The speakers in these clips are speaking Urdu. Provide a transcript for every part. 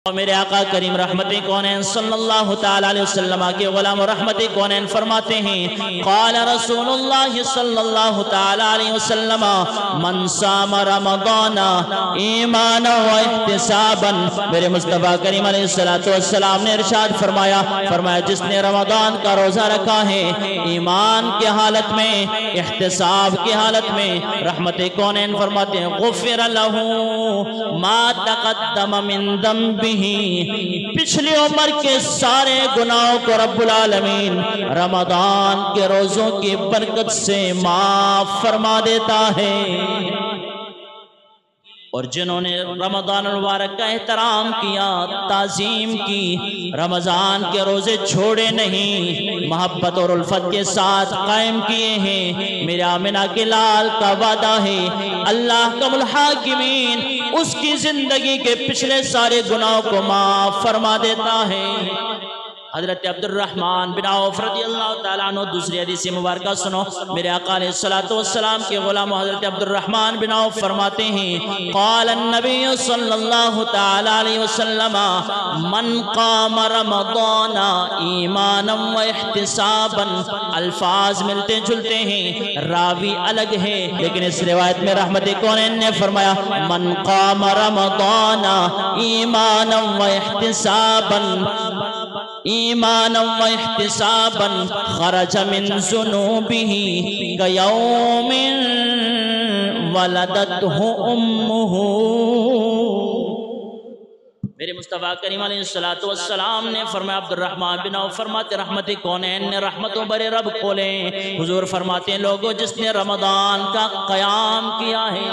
میرے آقا کریم رحمت کونین صلی اللہ تعالیٰ علیہ وسلم کے غلام رحمت کونین فرماتے ہیں قال رسول اللہ صلی اللہ تعالیٰ علیہ وسلم من صام رمضان ایمانا و احتسابا، میرے مصطفیٰ کریم علیہ السلام نے ارشاد فرمایا جس نے رمضان کا روزہ رکھا ہے ایمان کی حالت میں، احتساب کی حالت میں، رحمت کونین فرماتے ہیں غفر له ما تقدم من ذنبه، پچھلی عمر کے سارے گناہوں کو رب العالمین رمضان کے روزوں کی برکت سے معاف فرما دیتا ہے۔ اور جنہوں نے رمضان المبارک کا احترام کیا، تعظیم کی، رمضان کے روزے چھوڑے نہیں، محبت اور الفت کے ساتھ قائم کیے ہیں، میرے آمنہ کے لال کا وعدہ ہے اللہ احکم الحاکمین اس کی زندگی کے پچھلے سارے گناہوں کو معاف فرما دیتا ہے۔ حضرت عبد الرحمن بن عوف رضی اللہ تعالیٰ عنہ دوسری حدیث مبارکہ سنو، میرے آقا علیہ السلام کے غلام حضرت عبد الرحمن بن عوف فرماتے ہیں قال النبی صلی اللہ تعالیٰ علیہ وسلم من قام رمضان ایمانا و احتسابا، الفاظ ملتے جلتے ہیں، راوی الگ ہے، لیکن اس روایت میں رحمت کونین نے فرمایا من قام رمضان ایمانا و احتسابا ایمانا و احتسابا خرج من ذنوبه كيوم ولدته امه، میرے مصطفیٰ کریم علیہ السلام نے فرمایا عبد الرحمن بن عوف فرماتے رحمت کونین نے رحمتوں برے رب کھولیں، حضور فرماتے ہیں لوگوں جس نے رمضان کا قیام کیا ہے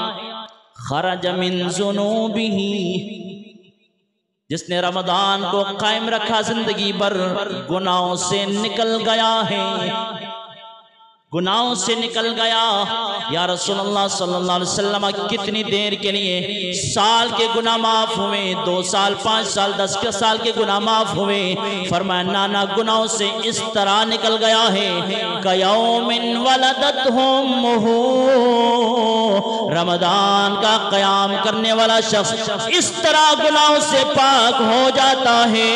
خرج من ذنوبه، جس نے رمضان کو قائم رکھا زندگی بھر گناہوں سے نکل گیا ہے، گناہوں سے نکل گیا۔ یا رسول اللہ صلی اللہ علیہ وسلم کتنی دیر کے لیے؟ سال کے گناہ معاف ہوئے، 2 سال 5 سال 10 سال کے گناہ معاف ہوئے، فرمایا نانا گناہوں سے اس طرح نکل گیا ہے کیوم ولدتہ امہ، رمضان کا قیام کرنے والا شخص اس طرح گناہوں سے پاک ہو جاتا ہے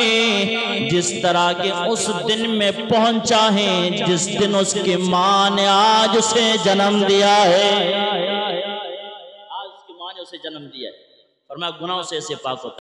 جس طرح کہ اس دن میں پہنچا ہے جس دن اس کی ماں نے آج اسے جنم دیا ہے، آج اس کی ماں نے اسے جنم دیا ہے، فرمایا گناہوں سے اسے پاک ہوتا ہے۔